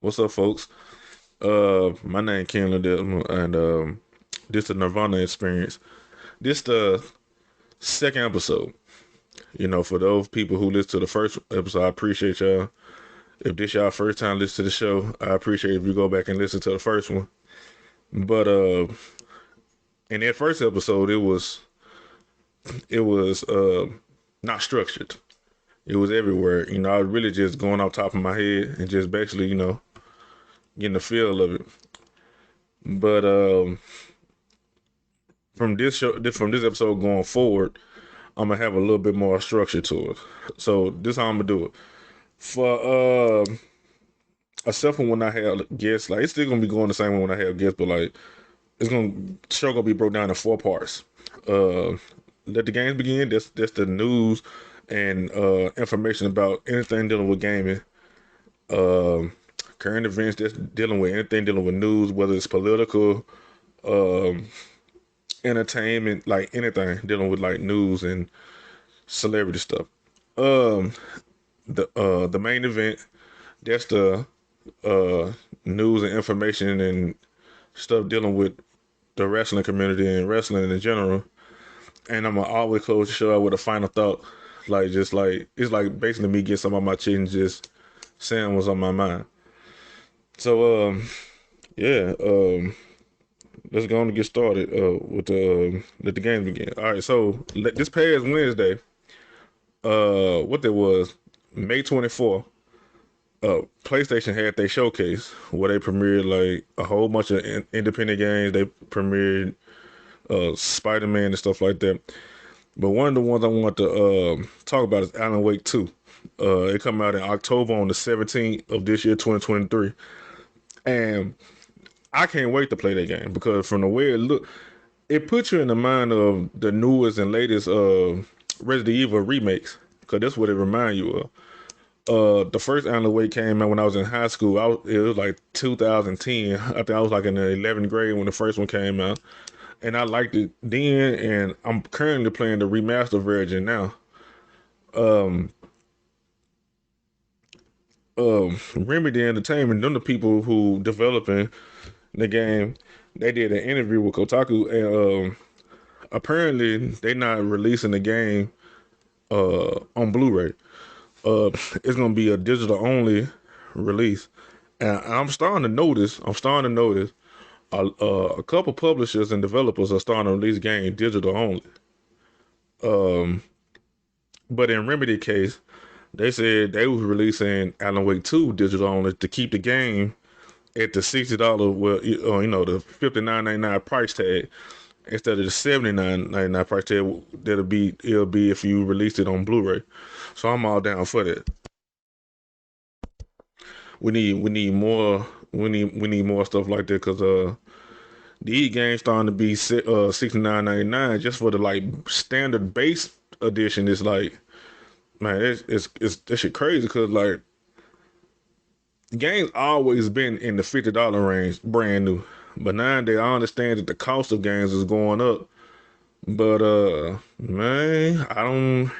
What's up, folks? My name Ken Liddell, and this the Nirvana Experience. This the second episode. For those people who listened to the first episode, I appreciate y'all. If this y'all first time listening to the show, I appreciate if you go back and listen to the first one. But in that first episode, it was not structured. It was everywhere. I was really just going off top of my head and just basically, getting the feel of it. But from this episode going forward, I'm gonna have a little bit more structure to it. So this how I'm gonna do it. For except for when I have guests, like it's still gonna be going the same way when I have guests, but like it's gonna show gonna be broke down in four parts. Uh, Let the games begin. That's the news and information about anything dealing with gaming. Um, Current events that's dealing with anything dealing with news, whether it's political, um, entertainment, like anything dealing with like news and celebrity stuff. Um, the main event, that's the uh news and information and stuff dealing with the wrestling community and wrestling in general. And I'm gonna always close the show out with a final thought, like just like it's like basically me get some of my chin just saying what's on my mind. So yeah, let's go on and get started with the let the games begin. All right, so this past Wednesday, what there was May 24th. PlayStation had their showcase where they premiered like a whole bunch of independent games. They premiered Spider-Man and stuff like that. But one of the ones I want to talk about is Alan Wake 2. It come out in October on the 17th of this year, 2023. And I can't wait to play that game because from the way it look, it puts you in the mind of the newest and latest Resident Evil remakes because that's what it remind you of. The first Alan Wake came out when I was in high school. It was like 2010. I think I was like in the 11th grade when the first one came out, and I liked it then. And I'm currently playing the remastered version now. Um, Remedy Entertainment, them the people who developing the game, they did an interview with Kotaku, and apparently they not releasing the game on Blu-ray. It's gonna be a digital only release. And I'm starting to notice a couple publishers and developers are starting to release games digital only. Um, but in Remedy case, they said they was releasing Alan Wake 2 digital only to keep the game at the $60, well, the 59.99 price tag instead of the 79.99 price tag it'll be if you released it on Blu-ray. So I'm all down for that. We need more we need more stuff like that because these games starting to be 69.99 just for the like standard base edition. Is like, man, it's that shit crazy because like games always been in the $50 range, brand new. But nowadays I understand that the cost of games is going up. But man, I don't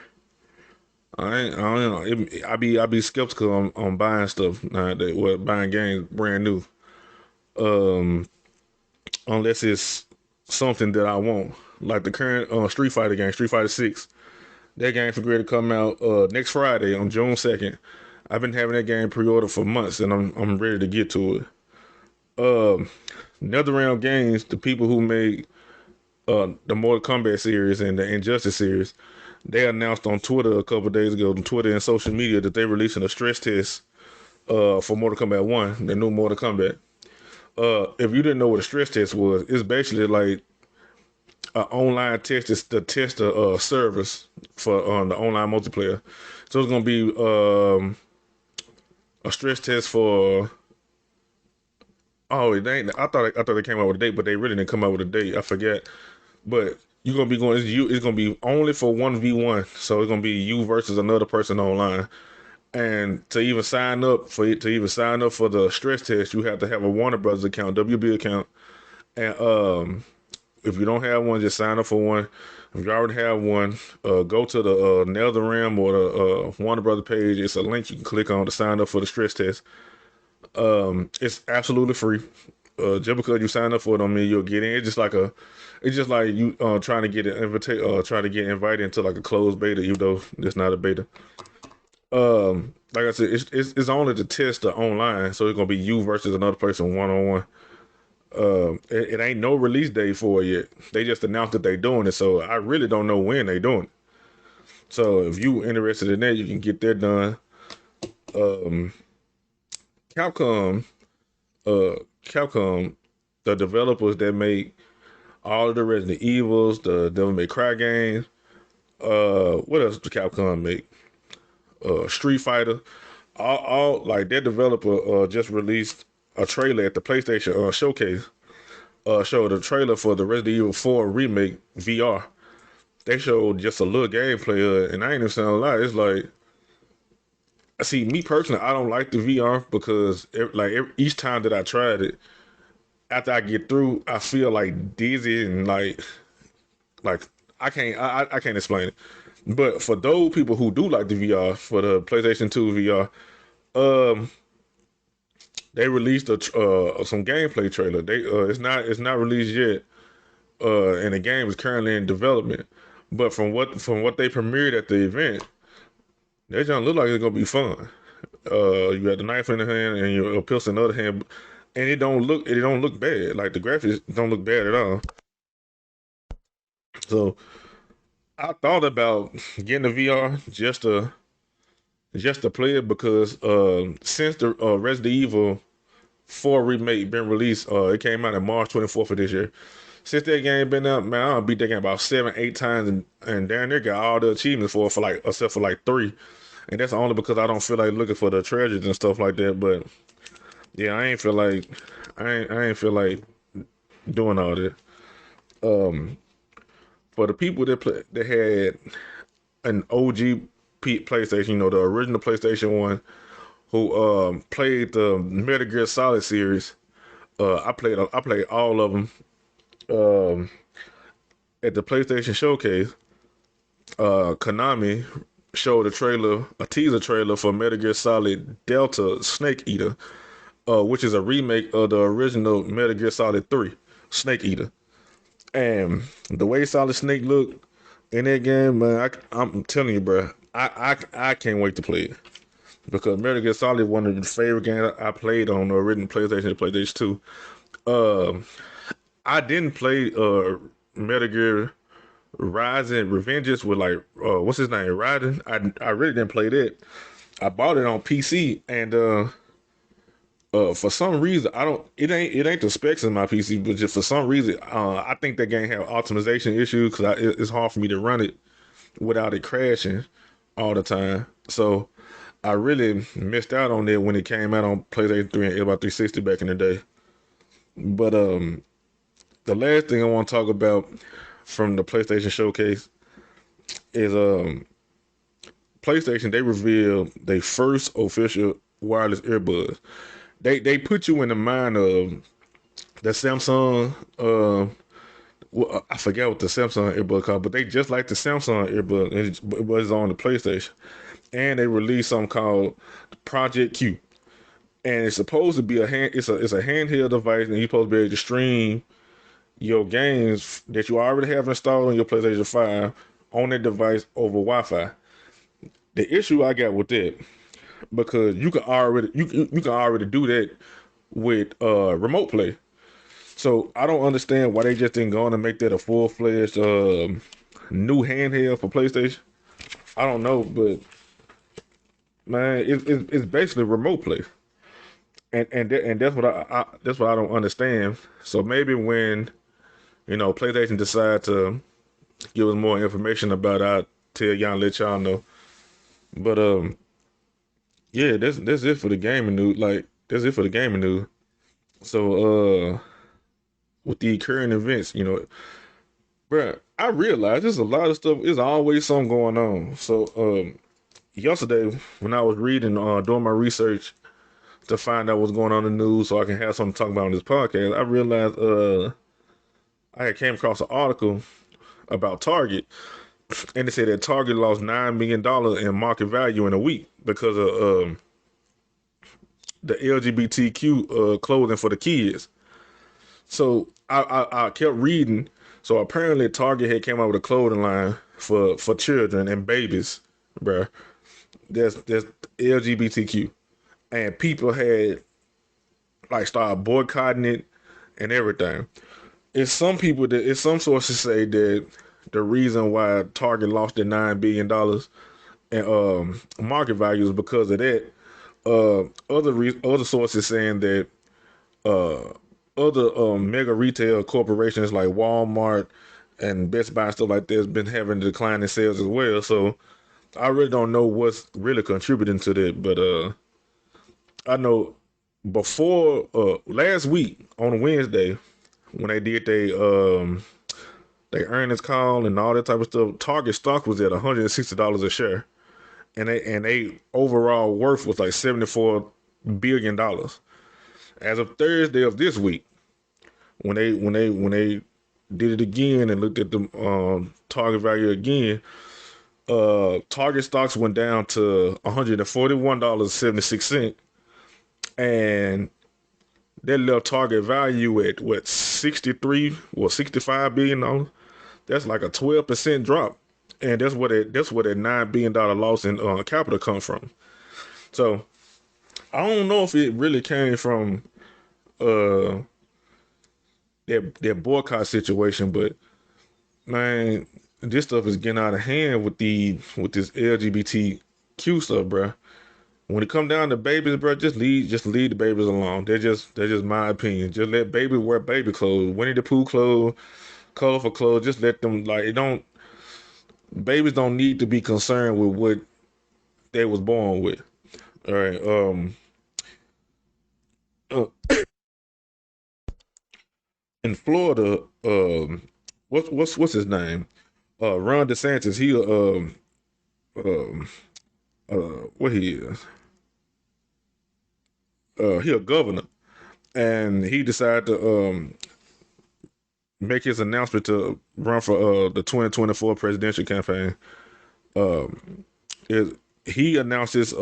know. I be skeptical on buying stuff nowadays. Well, buying games brand new. Um, unless it's something that I want. Like the current Street Fighter game, Street Fighter 6. That game for great to come out next Friday on June 2nd. I've been having that game pre-ordered for months and I'm ready to get to it. Um NetherRealm Games, the people who made the Mortal Kombat series and the Injustice series, they announced on Twitter a couple days ago, on Twitter and social media, that they're releasing a stress test for Mortal Kombat 1, the new Mortal Kombat. If you didn't know what a stress test was, it's basically like an online test is to test the servers for the online multiplayer. So it's gonna be a stress test for. Oh, they ain't, I thought they came out with a date, but they really didn't come out with a date. I forget. But you're gonna be going. It's gonna be only for 1v1. So it's gonna be you versus another person online. And to even sign up for the stress test, you have to have a Warner Brothers account, WB account, and if you don't have one, just sign up for one. If you already have one, go to the NetherRealm or the Warner Brother page. It's a link you can click on to sign up for the stress test. It's absolutely free. Just because you sign up for it don't mean you'll get in. It's just like you trying to get an trying to get invited into like a closed beta, even though it's not a beta. Like I said, it's only to test the online, so it's gonna be you versus another person one on one. It ain't no release date for it yet. They just announced that they doing it, so I really don't know when they doing it. So if you interested in that, you can get that done. Um, Capcom, uh, Capcom, the developers that make all of the Resident Evils, the Devil May Cry games. What else did Capcom make? Street Fighter. All like their developer just released a trailer at the PlayStation showcase. Showed a trailer for the Resident Evil 4 remake VR. They showed just a little gameplay of it, and I ain't even saying a lot. It's like, see, me personally, I don't like the VR because each time that I tried it, after I get through, I feel like dizzy and like I can't explain it. But for those people who do like the VR for the PlayStation 2 VR, um, they released some gameplay trailer. It's not released yet, and the game is currently in development. But from what they premiered at the event, that don't look like it's gonna be fun. You got the knife in the hand and your pistol in the other hand, and it don't look bad. Like the graphics don't look bad at all. So I thought about getting the VR just to play it because since the Resident Evil 4 remake been released, it came out in March 24th of this year. Since that game been out, man, I beat that game about 7, 8 times, and down there got all the achievements for like except for like three, and that's only because I don't feel like looking for the treasures and stuff like that. But yeah, I ain't feel like doing all that. Um, for the people that had an OG PlayStation, you know, the original PlayStation One, who played the Metal Gear Solid series. I played all of them um, at the PlayStation Showcase. Konami showed a teaser trailer for Metal Gear Solid Delta Snake Eater, which is a remake of the original Metal Gear Solid 3 Snake Eater. And the way Solid Snake looked in that game, man, I'm telling you, bro, I can't wait to play it because Metal Gear Solid one of the favorite games I played on the original PlayStation and PlayStation 2. Um, I didn't play Metal Gear Rising Revengeance with like what's his name Raiden. I really didn't play that. I bought it on PC and for some reason I don't it ain't the specs in my PC, but just for some reason I think that game had optimization issues because it's hard for me to run it without it crashing all the time. So I really missed out on that when it came out on PlayStation 3 and Xbox 360 back in the day. But the last thing I want to talk about from the PlayStation Showcase is PlayStation. They revealed their first official wireless earbuds. They put you in the mind of the Samsung. Well, I forget what the Samsung earbud called, but they just like the Samsung earbud. It was on the PlayStation, and they released something called Project Q, and it's supposed to be a hand. It's a handheld device, and you're supposed to be able to stream your games that you already have installed on your PlayStation 5 on that device over Wi-Fi. The issue I got with that because you can already do that with remote play. So I don't understand why they just didn't go on and make that a full-fledged new handheld for PlayStation. I don't know, but man, it's basically remote play, and that's what that's what I don't understand. So maybe when PlayStation decide to give us more information about it, I'll tell y'all and let y'all know. But yeah, that's it for the gaming news. Like that's it for the gaming news. So with the current events, bruh, I realize there's a lot of stuff. There's always something going on. So yesterday when I was reading, doing my research to find out what's going on in the news, so I can have something to talk about on this podcast, I realized I had came across an article about Target, and it said that Target lost $9 million in market value in a week the LGBTQ clothing for the kids. So I kept reading. So apparently Target had came out with a clothing line for children and babies, bruh. That's LGBTQ, and people had like started boycotting it and everything. It's some sources say that the reason why Target lost their $9 billion in market value is because of that. Other sources saying that uh, other mega retail corporations like Walmart and Best Buy and stuff like that has been having a decline in sales as well. So I really don't know what's really contributing to that, but I know before last week on Wednesday when they did they earnings call and all that type of stuff, Target stock was at $160 a share, and they overall worth was like $74 billion as of Thursday of this week. When they did it again and looked at the Target value again, Target stocks went down to $141.76, and that left Target value at what 63 or $65 billion. That's like a 12% drop, and that's where that $9 billion loss in capital come from. So I don't know if it really came from uh that boycott situation, but man, this stuff is getting out of hand with this LGBTQ stuff, bro. When it come down to babies, bro, just leave the babies alone. They're just my opinion. Just let baby wear baby clothes, Winnie the Pooh clothes, colorful clothes. Just let them like it don't. Babies don't need to be concerned with what they was born with. All right. Uh, in Florida, what's his name? Ron DeSantis. Um what he is? He a governor, and he decided to make his announcement to run for the 2024 presidential campaign. Um, it, he announced his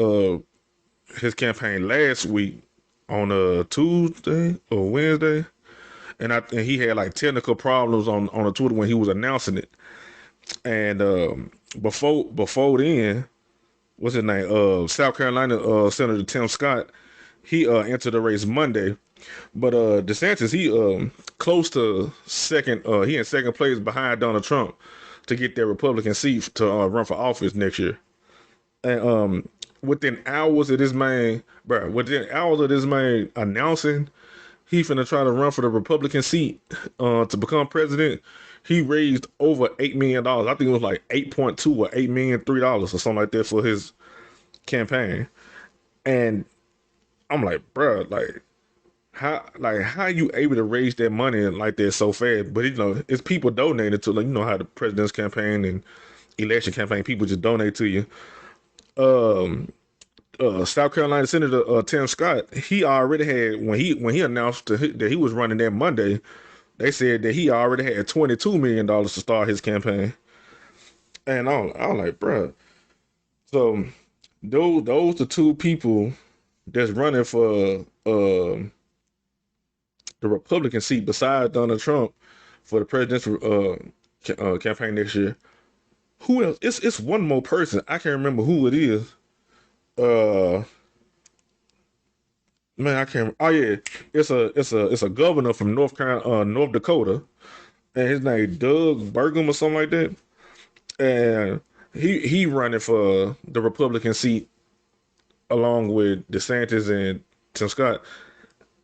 campaign last week on a Tuesday or Wednesday, and he had like technical problems on the Twitter when he was announcing it. And before then, what's his name? South Carolina Senator Tim Scott. He entered the race Monday, but DeSantis he close to second. He in second place behind Donald Trump to get that Republican seat to run for office next year. And within hours of this man, bro, within hours of this man announcing he finna try to run for the Republican seat to become president, he raised over $8 million. I think it was like 8.2 or $8 million $3 or something like that for his campaign. And I'm like, bro, like how you able to raise that money like that so fast? But it's people donated to, like, how the president's campaign and election campaign, people just donate to you. Um, South Carolina Senator Tim Scott, he already had when he announced that he was running that Monday. They said that he already had $22 million to start his campaign, and I'm like, bro. So those the two people that's running for the Republican seat besides Donald Trump for the presidential campaign next year. Who else? It's one more person. I can't remember who it is. Uh, man, I can't. Oh yeah, it's a governor from North Carolina, North Dakota, and his name Doug Burgum or something like that. And he running for the Republican seat along with DeSantis and Tim Scott.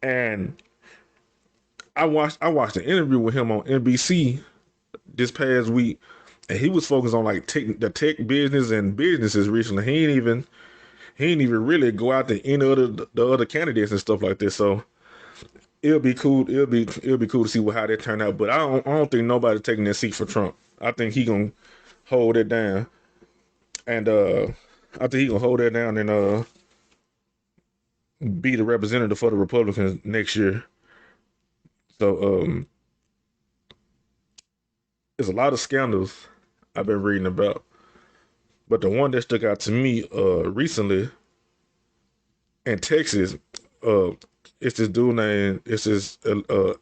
And I watched an interview with him on NBC this past week, and he was focused on like the tech business and businesses recently. He ain't even really go out to any other the other candidates and stuff like this. So it'll be cool. It'll be cool to see how that turn out. But I don't think nobody's taking that seat for Trump. I think he gonna hold it down, and I think he gonna hold that down and be the representative for the Republicans next year. So there's a lot of scandals I've been reading about, but the one that stuck out to me recently in Texas, it's this dude named it's this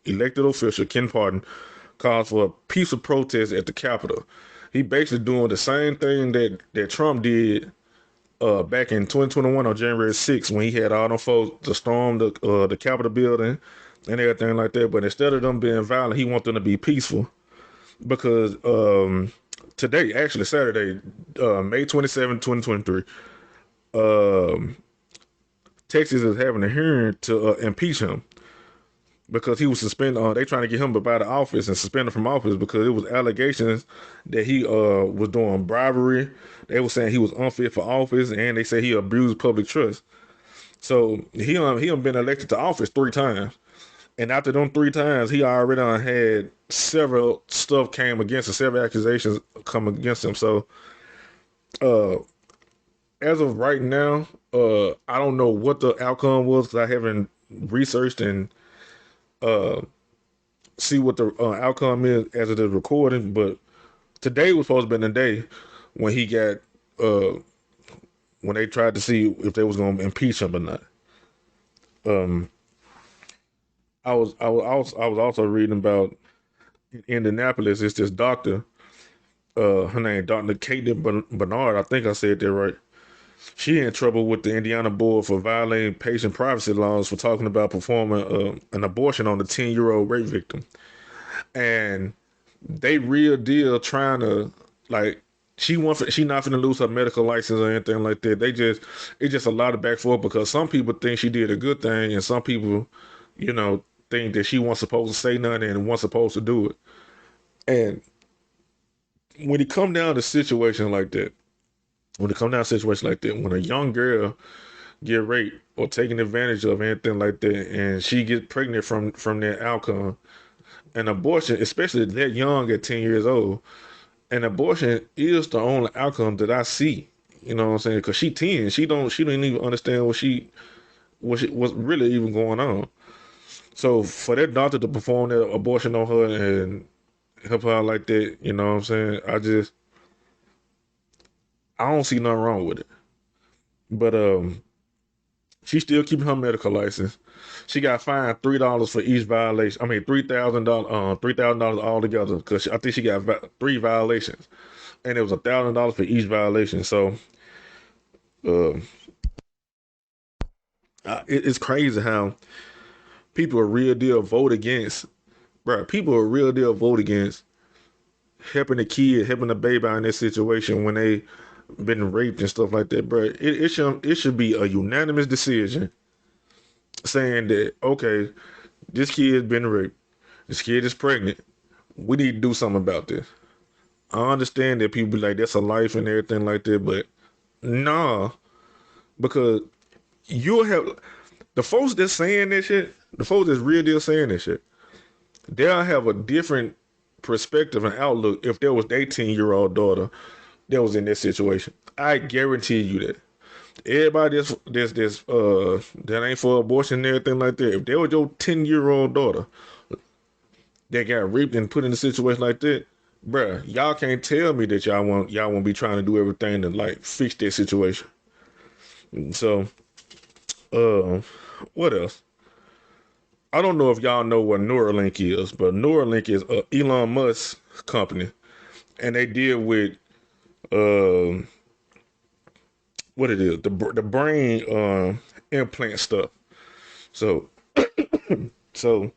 elected official Ken Pardon calls for a peaceful protest at the Capitol. He basically doing the same thing that Trump did back in 2021 on January 6th when he had all them folks to storm the Capitol building and everything like that. But instead of them being violent, he wants them to be peaceful because today, actually Saturday, May 27, 2023, um, Texas is having a hearing to impeach him because he was suspended. They trying to get him out of office and suspended from office because it was allegations that he was doing bribery. They were saying he was unfit for office, and they say he abused public trust. So he been elected to office 3 times, and after them 3 times, he already had several stuff came against him, several accusations come against him. So uh, as of right now, I don't know what the outcome was 'cause I haven't researched and uh, see what the outcome is as of the recording. But today was supposed to be the day when he got uh, when they tried to see if they was going to impeach him or not. Um, I was also reading about in Indianapolis. It's this doctor. Her name Dr. Caitlin Bernard. I think I said that right. She in trouble with the Indiana board for violating patient privacy laws for talking about performing an abortion on the 10-year-old rape victim. And they real deal trying to like she not finna lose her medical license or anything like that. It's just a lot of back and forth because some people think she did a good thing and some people, you know, think that she wasn't supposed to say nothing and wasn't supposed to do it. And when it come down to situations like that, when a young girl get raped or taken advantage of anything like that and she get pregnant from that outcome, an abortion, especially that young at 10 years old, an abortion is the only outcome that I see. You know what I'm saying? Because she 10, she don't even understand what's really even going on. So for that doctor to perform that abortion on her and help her out like that, you know what I'm saying? I don't see nothing wrong with it. But she's still keeping her medical license. She got fined $3 for each violation. I mean $3,000 altogether because I think she got 3 violations, and it was $1,000 for each violation. So uh, it's crazy how people are real deal vote against, bro. People are real deal vote against helping the kid, helping the baby out in this situation when they been raped and stuff like that, bro. It should be a unanimous decision saying that okay, this kid's been raped, this kid is pregnant. We need to do something about this. I understand that people be like that's a life and everything like that, but nah, because you'll have the folks that's saying this shit, the folks that's real deal saying this shit, they'll have a different perspective and outlook if there was their 10-year-old daughter that was in this situation. I guarantee you that. Everybody that ain't for abortion and everything like that, if there was your 10-year-old daughter that got raped and put in a situation like that, bruh, y'all can't tell me that y'all won't be trying to do everything to like fix that situation. So, uh, what else? I don't know if y'all know what Neuralink is, but Neuralink is Elon Musk's company, and they deal with uh, what it is, the brain implant stuff. So, so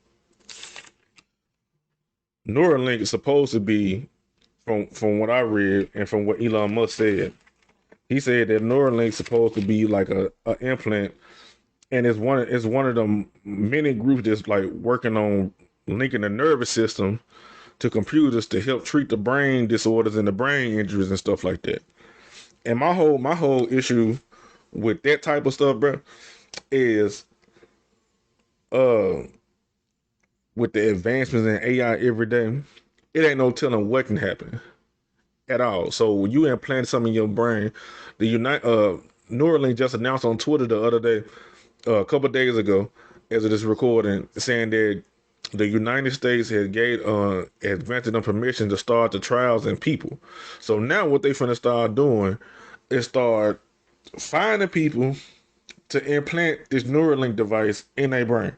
Neuralink is supposed to be from what I read and from what Elon Musk said. He said that Neuralink's supposed to be like a implant, and it's one of the many groups that's like working on linking the nervous system to computers to help treat the brain disorders and the brain injuries and stuff like that. And my whole issue with that type of stuff, bro, is uh with the advancements in AI every day, it ain't no telling what can happen at all. So when you implant something in your brain, the Unite Neuralink just announced on Twitter the other day, a couple of days ago, as of this recording, saying that the United States has granted them permission to start the trials in people. So now what they finna start doing is start finding people to implant this Neuralink device in their brain.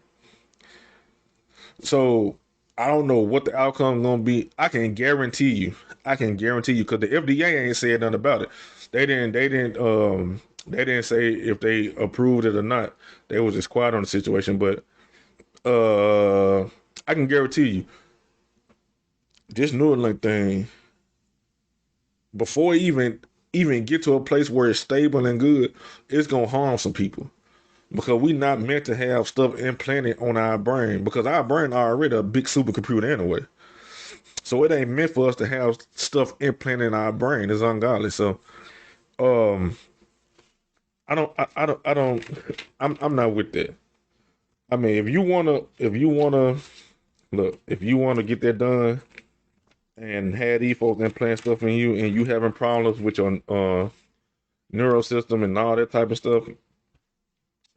So I don't know what the outcome gonna be. I can guarantee you, because the FDA ain't said nothing about it. They didn't say if they approved it or not. They was just quiet on the situation. But I can guarantee you, this Neuralink thing, before it even get to a place where it's stable and good, it's gonna harm some people. Because we not meant to have stuff implanted on our brain, because our brain already a big supercomputer anyway. So it ain't meant for us to have stuff implanted in our brain. It's ungodly. So um I don't I'm not with that. I mean, if you wanna get that done and have these folks implant stuff in you, and you having problems with your neural system and all that type of stuff,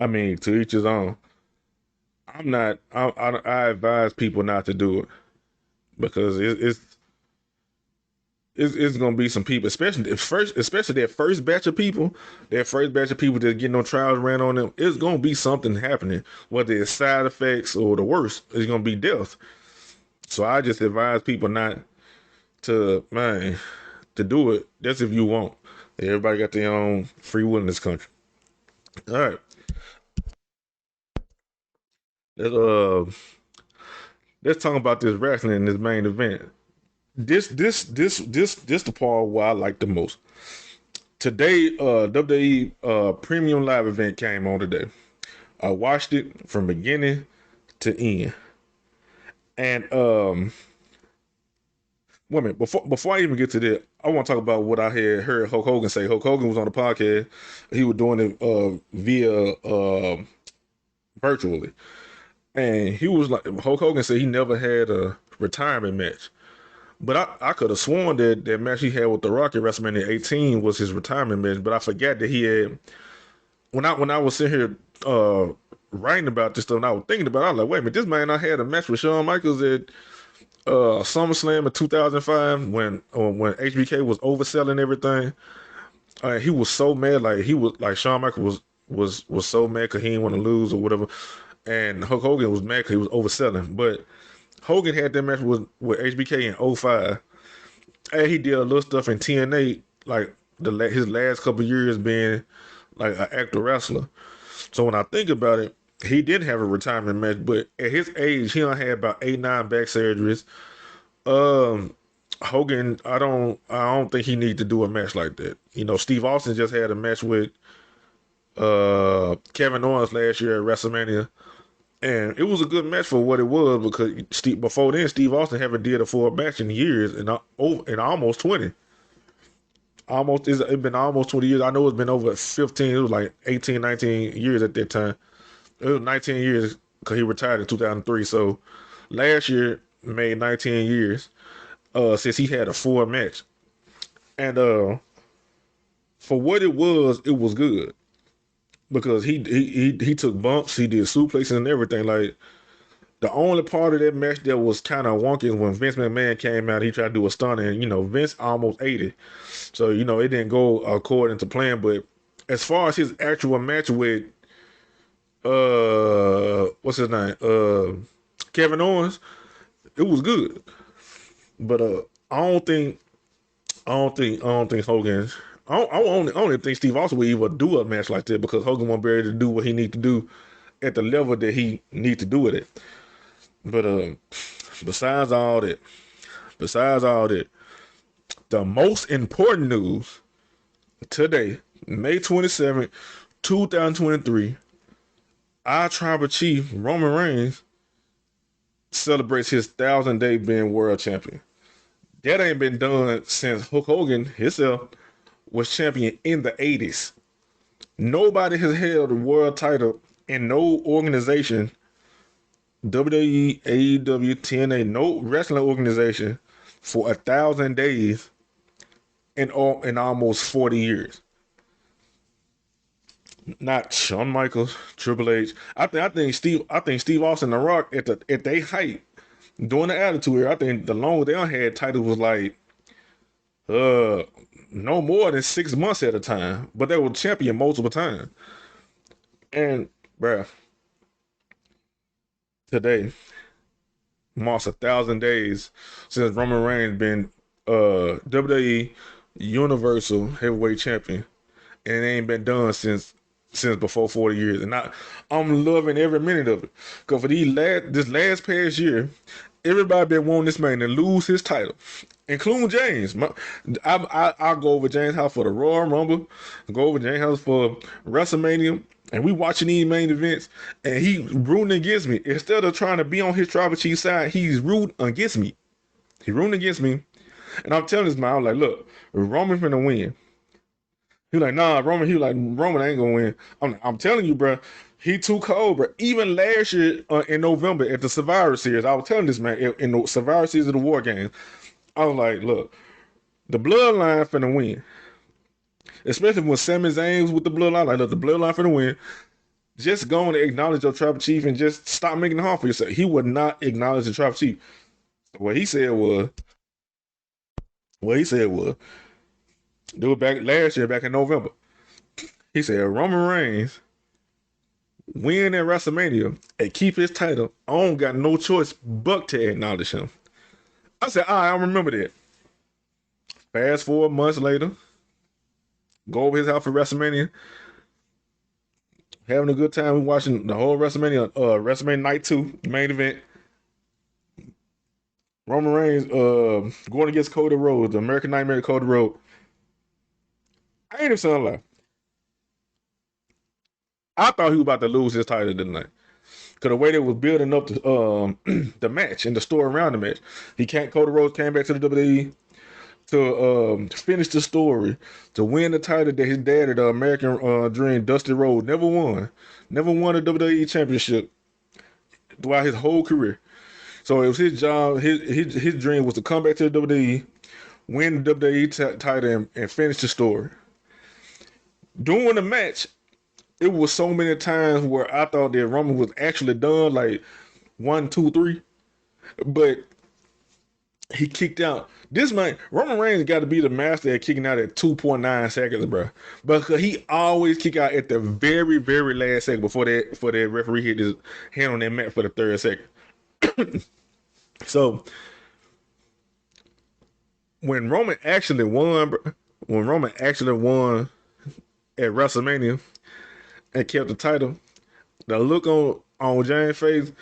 I mean, to each his own. I'm not. I advise people not to do it, because it's gonna be some people, especially that first batch of people that get no trials ran on them. It's gonna be something happening, whether it's side effects or the worst, it's gonna be death. So I just advise people not to, man, to do it. That's if you want. Everybody got their own free will in this country. All right, let's uh let's talk about this wrestling in this main event. This the part where I like the most. Today, WWE Premium Live event came on today. I watched it from beginning to end. And wait a minute, before I even get to that, I want to talk about what I had heard Hulk Hogan say. Hulk Hogan was on the podcast. He was doing it via virtually. And he was like, Hulk Hogan said he never had a retirement match. But I could have sworn that that match he had with The Rock at WrestleMania 18 was his retirement match. But I forgot that he had, when I was sitting here writing about this stuff and I was thinking about it, I was like, wait a minute, this man I had a match with Shawn Michaels at SummerSlam in 2005 when HBK was overselling everything. He was so mad, like he was like Shawn Michaels was so mad because he didn't want to lose or whatever, and Hulk Hogan was mad because he was overselling. But Hogan had that match with HBK in '05, and he did a little stuff in TNA, like his last couple years being like an actor wrestler. So when I think about it, he did have a retirement match, but at his age, he only had about 8, 9 back surgeries. Um, Hogan, I don't think he needs to do a match like that. You know, Steve Austin just had a match with Kevin Owens last year at WrestleMania, and it was a good match for what it was, because before then Steve Austin haven't did a full match in years, and in almost 20. It's been almost 20 years. I know it's been over 15. It was like 18, 19 years at that time. It was 19 years because he retired in 2003. So last year made 19 years since he had a full match. And for what it was good, because he took bumps, he did suplexes and everything. Like, the only part of that match that was kind of wonky is when Vince McMahon came out. He tried to do a stunt, and Vince almost ate it. So it didn't go according to plan. But as far as his actual match with what's his name, Kevin Owens, it was good. But I don't think Hogan. I only think Steve Austin would even do a match like that, because Hogan won't be able to do what he need to do at the level that he need to do it at. But besides all that, besides all that, the most important news today, May 27th, 2023, our tribal chief Roman Reigns celebrates his 1,000 day being world champion. That ain't been done since Hulk Hogan himself was champion in the 80s. Nobody has held a world title in no organization, WWE, AEW, TNA, no wrestling organization, for 1,000 days in almost 40 years. Not Shawn Michaels, Triple H. I think Steve Austin and The Rock at their height during the Attitude Era. I think the longest they had titles was like uh no more than 6 months at a time, but they were champion multiple times. And bruh, today marks 1,000 days since Roman Reigns been WWE Universal Heavyweight Champion, and it ain't been done since before 40 years. And I'm loving every minute of it. Cause for this last past year, everybody been wanting this man to lose his title, including James. I'll go over James House for the Royal Rumble, go over James House for WrestleMania, and we watching these main events, and he rooting against me. Instead of trying to be on his tribal chief side, he's rooting against me. He rooting against me, and I'm telling this man, I'm like, look, Roman's gonna win. He like, nah, Roman. He like, Roman ain't gonna win. I'm telling you, bro. He too cold, bro. Even last year in November at the Survivor Series, I was telling this man in the Survivor Series of the War Games, I was like, look, the Bloodline finna win. Especially when Sami Zayn was with the Bloodline, like, look, the Bloodline finna win. Just go and acknowledge your tribal chief and just stop making it hard for yourself. He would not acknowledge the tribal chief. What he said was, what he said was, do it back last year, back in November. He said Roman Reigns win at WrestleMania and keep his title. I don't got no choice but to acknowledge him. I said, all right, I remember that. Fast forward months later, go over his house for WrestleMania, having a good time. We watching the whole WrestleMania Night 2, main event. Roman Reigns going against Cody Rhodes, the American Nightmare Cody Rhodes. I ain't even saying a lie. I thought he was about to lose his title tonight. Because the way they was building up the match and the story around the match. Cody Rhodes came back to the WWE to finish the story, to win the title that his daddy, the American Dream, Dusty Rhodes, never won a WWE championship throughout his whole career. So it was his job, his dream was to come back to the WWE, win the WWE title, and finish the story. During the match, it was so many times where I thought that Roman was actually done, like 1, 2, 3, but he kicked out. This man, Roman Reigns, got to be the master at kicking out at 2.9 seconds, bro. Because he always kick out at the very, very last second before that referee hit his hand on that mat for the third second. So when Roman actually won, bro, when Roman actually won at WrestleMania and kept the title, the look on James' face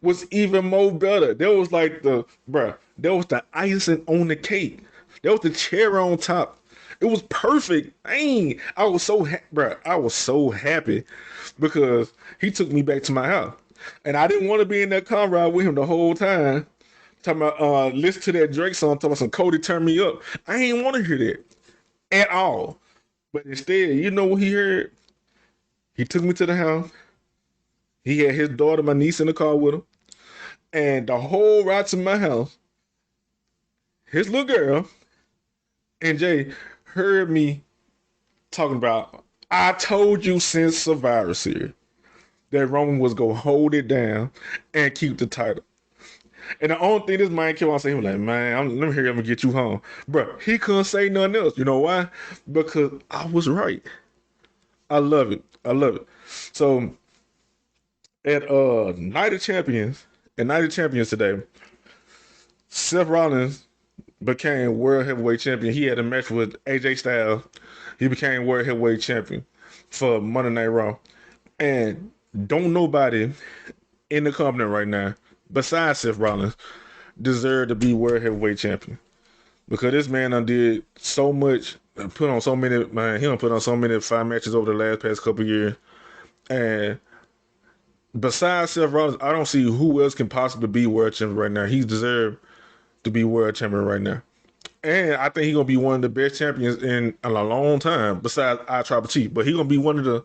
was even more better. There was like there was the icing on the cake. There was the cherry on top. It was perfect. I was so bro. I was so happy because he took me back to my house, and I didn't want to be in that car ride with him the whole time. Talking about listen to that Drake song, talking about some Cody turn me up. I ain't want to hear that at all. But instead, you know what he heard? He took me to the house. He had his daughter, my niece, in the car with him. And the whole ride to my house, his little girl and Jay heard me talking about, I told you since Survivor Series that Roman was going to hold it down and keep the title. And the only thing this man kept on saying, he was like, man, let me hear him and get you home. Bro, he couldn't say nothing else. You know why? Because I was right. I love it. I love it. So at Night of Champions today, Seth Rollins became World Heavyweight Champion. He had a match with AJ Styles. He became World Heavyweight Champion for Monday Night Raw. And don't nobody in the company right now, besides Seth Rollins, deserve to be World Heavyweight Champion. Because this man done did so much, put on so many, man, he done put on so many fight matches over the last past couple years. And besides Seth Rollins, I don't see who else can possibly be world champion right now. He deserves to be world champion right now. And I think he's gonna be one of the best champions in a long time, besides our tribal chief. But he's gonna be one of the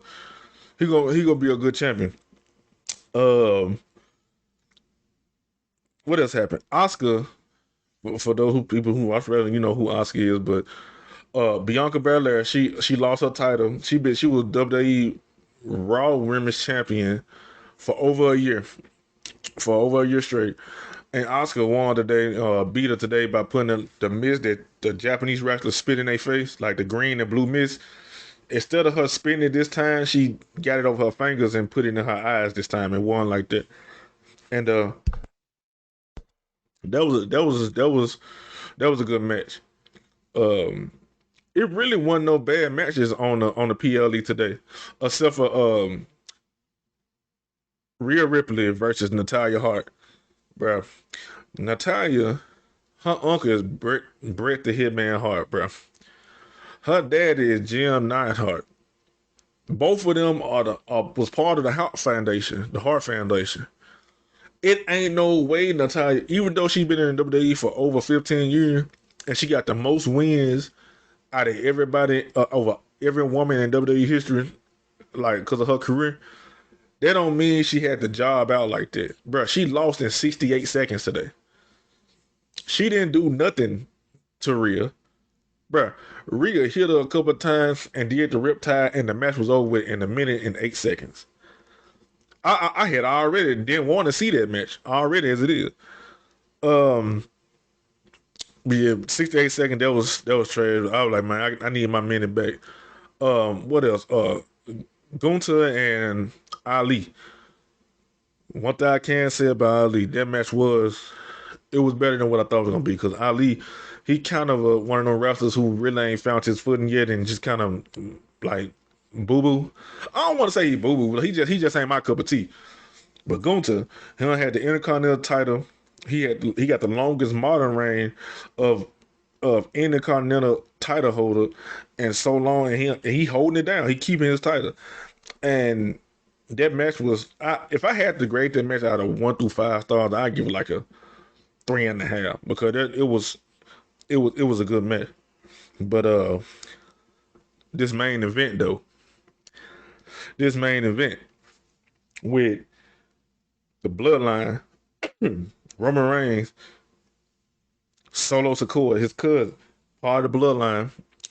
he gonna be a good champion. Um what else happened? Oscar, for those people who watch wrestling, you know who Oscar is, but Bianca Belair, she lost her title. She was WWE Raw Women's Champion for over a year. For over a year straight. And Oscar won today, beat her today by putting the mist that the Japanese wrestlers spit in their face, like the green and blue mist. instead of her spinning it this time, she got it over her fingers and put it in her eyes this time and won like that. And that was a good match. Um, it really wasn't no bad matches on the PLE today, except for Rhea Ripley versus Natalia Hart, bro. Natalia, her uncle is Bret the Hitman Hart, bro. Her daddy is Jim Neidhart. Both of them was part of the Hart Foundation. It ain't no way Natalia, even though she been in WWE for over 15 years, and she got the most wins out of everybody over every woman in WWE history, like because of her career. That don't mean she had the job out like that, bro. She lost in 68 seconds today. She didn't do nothing to Rhea, bro. Rhea hit her a couple of times and did the riptide, and the match was over with in a minute and 8 seconds. I had already didn't want to see that match already as it is. Um, yeah, 68 seconds. That was trash. I was like, man, I need my minute back. What else? Gunther and Ali. One thing I can say about Ali, that match was better than what I thought it was gonna be because Ali, he kind of one of those wrestlers who really ain't found his footing yet and just kind of like boo boo. I don't want to say he boo boo, but he just ain't my cup of tea. But Gunther, he done had the Intercontinental title. He got the longest modern reign of Intercontinental title holder and so long, and he holding it down. He keeping his title. And that match if I had to grade that match out of 1 through 5 stars, I'd give it like a 3.5 because it was a good match. But this main event though, this main event with the Bloodline, Roman Reigns, Solo Sikoa, his cousin, part of the Bloodline.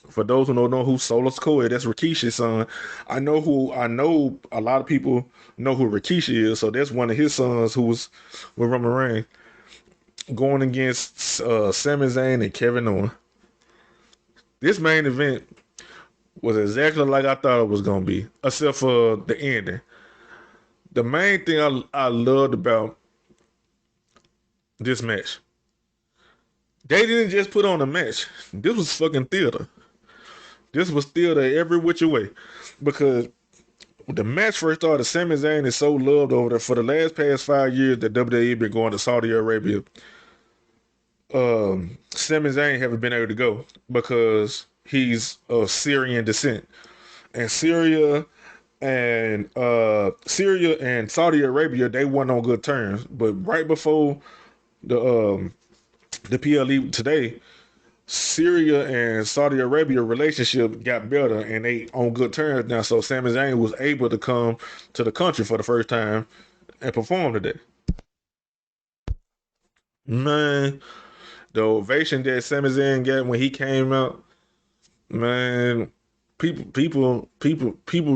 For those who don't know who Solo Sikoa is, that's Rikishi's son. I know a lot of people know who Rikishi is, so that's one of his sons who was with Roman Reigns going against Sami Zayn and Kevin Owens. This main event was exactly like I thought it was gonna be, except for the ending. The main thing I loved about this match, they didn't just put on a match. This was fucking theater. This was theater every which way, because when the match first started, Sami Zayn is so loved over there. For the last past 5 years that WWE been going to Saudi Arabia, Sami Zayn haven't been able to go because he's of Syrian descent, and Syria and Saudi Arabia, they weren't on good terms. But right before the the PLE today, Syria and Saudi Arabia relationship got better and they on good terms now. So Sami Zayn was able to come to the country for the first time and perform today. Man, the ovation that Sami Zayn got when he came out, man, people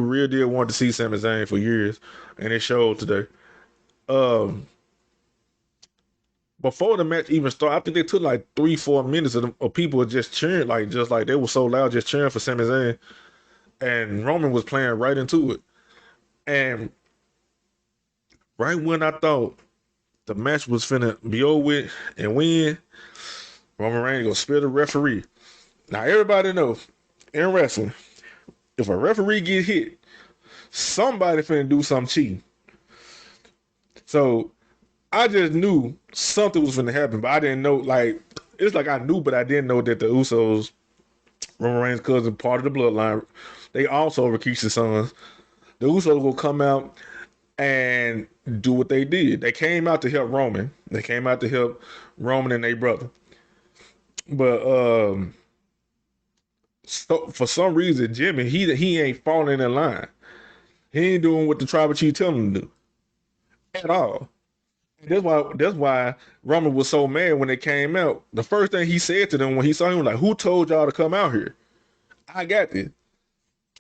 really did want to see Sami Zayn for years, and it showed today. Um, Before the match even started, I think they took like 3 4 minutes of people just cheering, like just like they were so loud, just cheering for Sami Zayn, and Roman was playing right into it. And right when I thought the match was finna be over with and win, Roman Reigns gonna spit a referee. Now everybody knows in wrestling, if a referee get hit, somebody finna do something cheating. So I just knew something was finna happen, but I didn't know. Like it's like I knew, but I didn't know that the Usos, Roman Reigns' cousin, part of the bloodline, they also Rikishi's sons. The Usos will come out and do what they did. They came out to help Roman. They came out to help Roman and their brother. But so for some reason, Jimmy he ain't falling in line. He ain't doing what the tribal chief tell him to do at all. That's why Roman was so mad when they came out. The first thing he said to them when he saw him, like, "Who told y'all to come out here? I got this."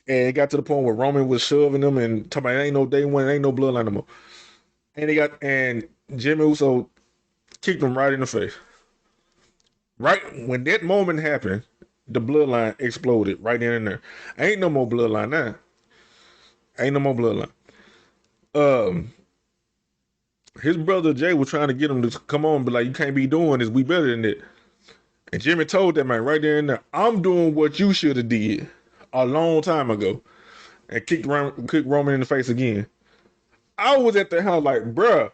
And it got to the point where Roman was shoving them and talking about, "Ain't no day one, ain't no bloodline no more." And Jimmy Uso kicked him right in the face. Right when that moment happened, the bloodline exploded right then and there. Ain't no more bloodline now. Ain't no more bloodline. Um, his brother Jay was trying to get him to come on, but like, you can't be doing this. We better than that. And Jimmy told that man right there and there, I'm doing what you should have did a long time ago, and kicked Roman in the face again. I was at the house like, bruh,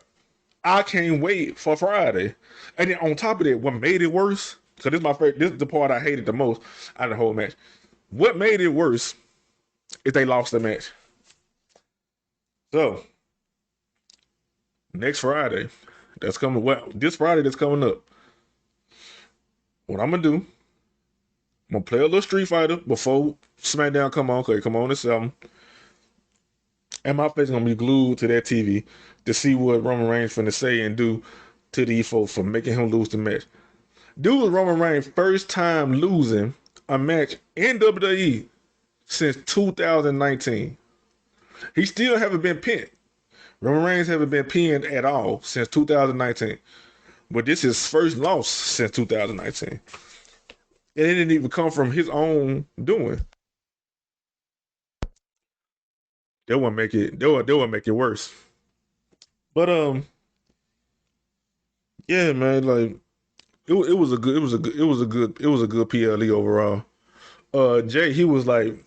I can't wait for Friday. And then on top of that, what made it worse? So this is my favorite. This is the part I hated the most out of the whole match. What made it worse is they lost the match. So next Friday, that's coming. Well, this Friday that's coming up. What I'm gonna do? I'm gonna play a little Street Fighter before SmackDown come on. Okay, come on at 7. And my face gonna be glued to that TV to see what Roman Reigns finna say and do to these folks for making him lose the match. Dude was Roman Reigns' first time losing a match in WWE since 2019. He still haven't been pinned. Roman Reigns haven't been pinned at all since 2019. But this is his first loss since 2019. And it didn't even come from his own doing. That would make it make it worse. But yeah, man, like it was a good PLE overall. Jay, he was like,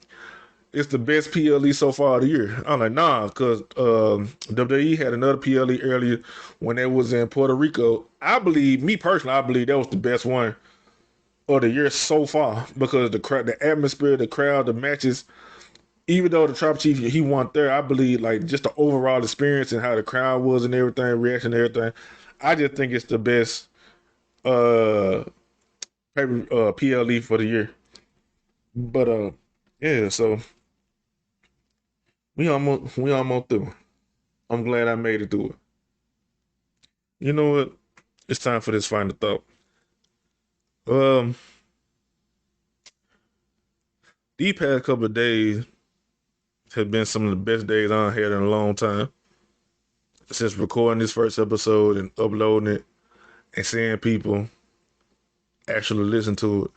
it's the best PLE so far of the year. I'm like, nah, because WWE had another PLE earlier when it was in Puerto Rico. Me personally, I believe that was the best one of the year so far because the crowd, the atmosphere, the crowd, the matches. Even though the Tribal Chief he won there, I believe like just the overall experience and how the crowd was and everything, reaction and everything. I just think it's the best uh PLE for the year. But yeah, so we almost through. I'm glad I made it through it. You know what? It's time for this final thought. Um, these past couple of days have been some of the best days I've had in a long time. Since recording this first episode and uploading it and seeing people actually listen to it.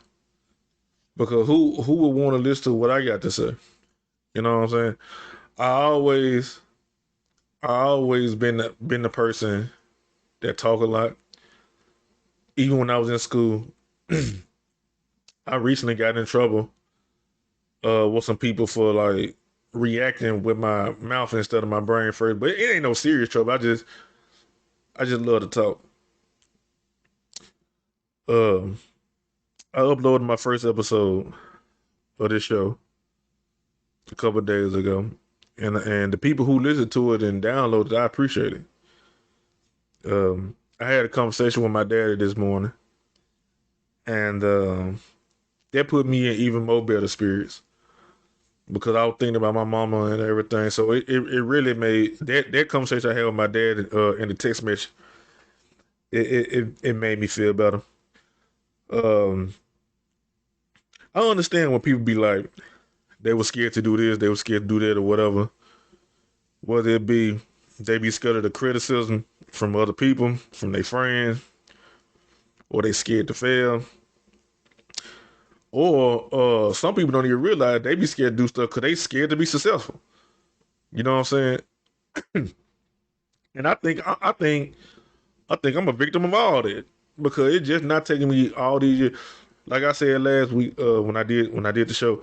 Because who would want to listen to what I got to say? You know what I'm saying? I always I always been the person that talk a lot. Even when I was in school, I recently got in trouble with some people for like reacting with my mouth instead of my brain first. But it ain't no serious trouble. I just love to talk. Um, I uploaded my first episode of this show a couple of days ago, and the people who listened to it and downloaded it, I appreciate it. I had a conversation with my daddy this morning, and that put me in even more better spirits because I was thinking about my mama and everything. So it really made that conversation I had with my dad in the text message. It made me feel better. Um, I understand when people be like they were scared to do this, they were scared to do that, or whatever. Whether it be they be scared of the criticism from other people, from their friends, or they scared to fail. Or some people don't even realize they be scared to do stuff because they scared to be successful. You know what I'm saying? And I think I'm a victim of all that because it's just not taking me all these years. Like I said last week when I did the show,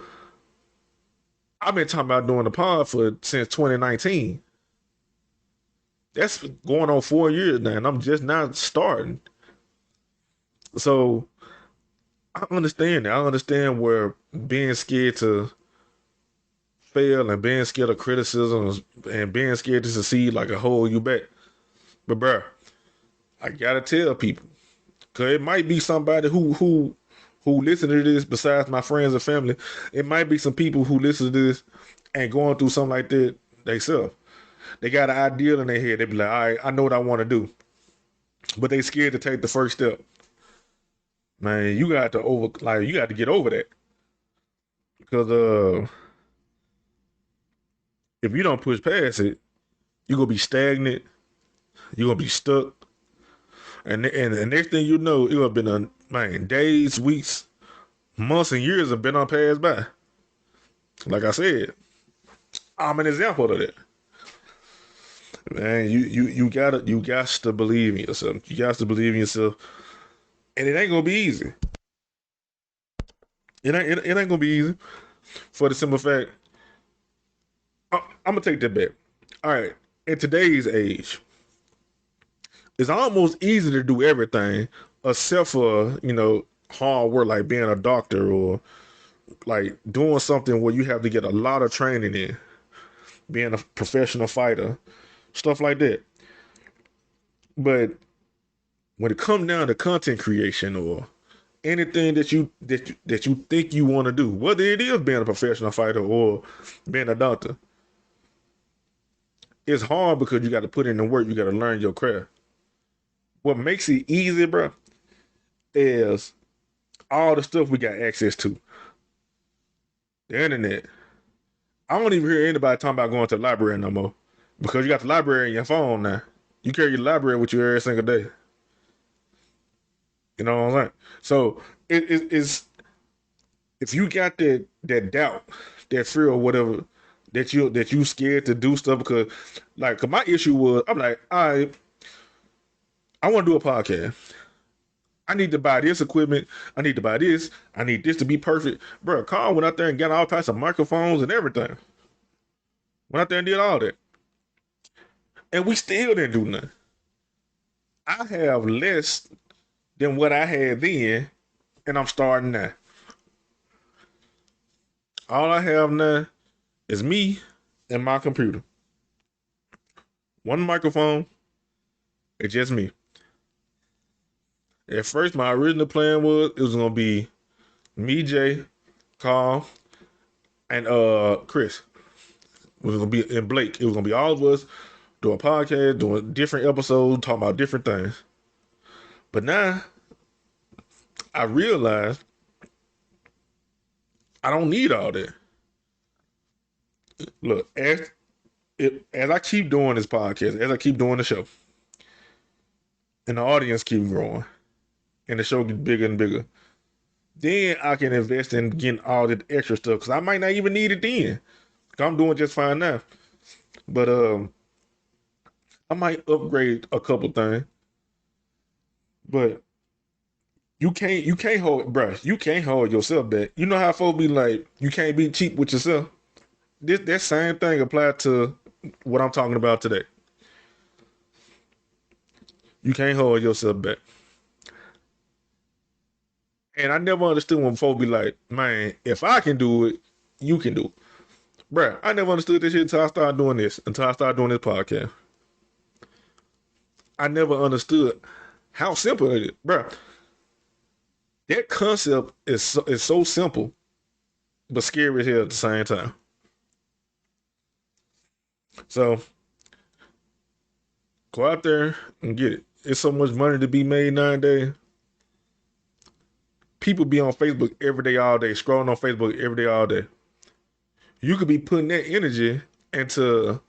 I've been talking about doing the pod for since 2019. That's going on 4 years now, and I'm just not starting. So I understand that. I understand where being scared to fail and being scared of criticism and being scared to succeed like a hold you back. But bruh, I gotta tell people, cause it might be somebody who listen to this besides my friends and family. It might be some people who listen to this and going through something like that themselves. They got an ideal in their head. They be like, all right, I know what I want to do, but they scared to take the first step. Man, you got to get over that because if you don't push past it, you're gonna be stagnant. You're gonna be stuck, and the next thing you know, it would have been a man days, weeks, Months and years have been on passed by. Like I said, I'm an example of that. Man, you got to believe in yourself. You got to believe in yourself, and it ain't gonna be easy. It ain't gonna be easy for the simple fact. I'm gonna take that back. All right, in today's age, it's almost easy to do everything except for hard work like being a doctor or like doing something where you have to get a lot of training in, being a professional fighter, stuff like that. But when it comes down to content creation or anything that you think you want to do, whether it is being a professional fighter or being a doctor, it's hard because you got to put in the work. You got to learn your craft. What makes it easy, bro, is all the stuff we got access to. The internet. I don't even hear anybody talking about going to the library no more because you got the library in your phone now. You carry your library with you every single day. You know what I'm saying? So it's if you got that doubt, that fear or whatever, that you scared to do stuff because like 'cause my issue was I'm like, I want to do a podcast. I need to buy this equipment. I need to buy this. I need this to be perfect. Bro, Carl went out there and got all types of microphones and everything. Went out there and did all that. And we still didn't do nothing. I have less than what I had then, and I'm starting now. All I have now is me and my computer. One microphone, it's just me. At first, my original plan was it was gonna be me, Jay, Carl, and Chris. It was gonna be and Blake. It was gonna be all of us doing podcast, doing different episodes, talking about different things. But now I realized I don't need all that. Look, as I keep doing this podcast, as I keep doing the show, and the audience keep growing, and the show gets bigger and bigger, then I can invest in getting all the extra stuff because I might not even need it then. 'Cause I'm doing just fine now. But I might upgrade a couple things. But you can't hold, bruh. You can't hold yourself back. You know how folks be like, you can't be cheap with yourself. That same thing applied to what I'm talking about today. You can't hold yourself back. And I never understood when folks be like, man, if I can do it, you can do it. Bruh, I never understood this shit until I started doing this, until I started doing this podcast. I never understood how simple it is. Bruh, that concept is so simple, but scary as hell at the same time. So go out there and get it. It's so much money to be made nowadays. People be on Facebook every day, all day, scrolling on Facebook every day, all day. You could be putting that energy into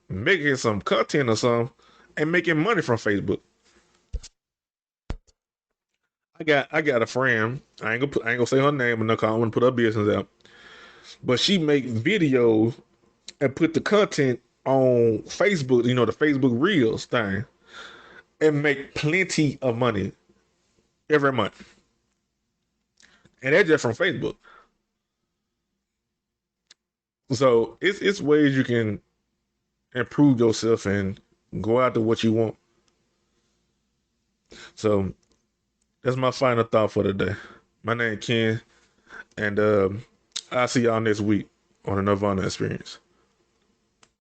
making some content or something and making money from Facebook. I got a friend. I ain't gonna say her name, but no, 'cause I don't want to put her business out. But she make videos and put the content on Facebook. The Facebook Reels thing, and make plenty of money every month. And that's just from Facebook. So it's ways you can improve yourself and go after what you want. So that's my final thought for today. My name Ken, and I'll see y'all next week on the Nirvana Experience.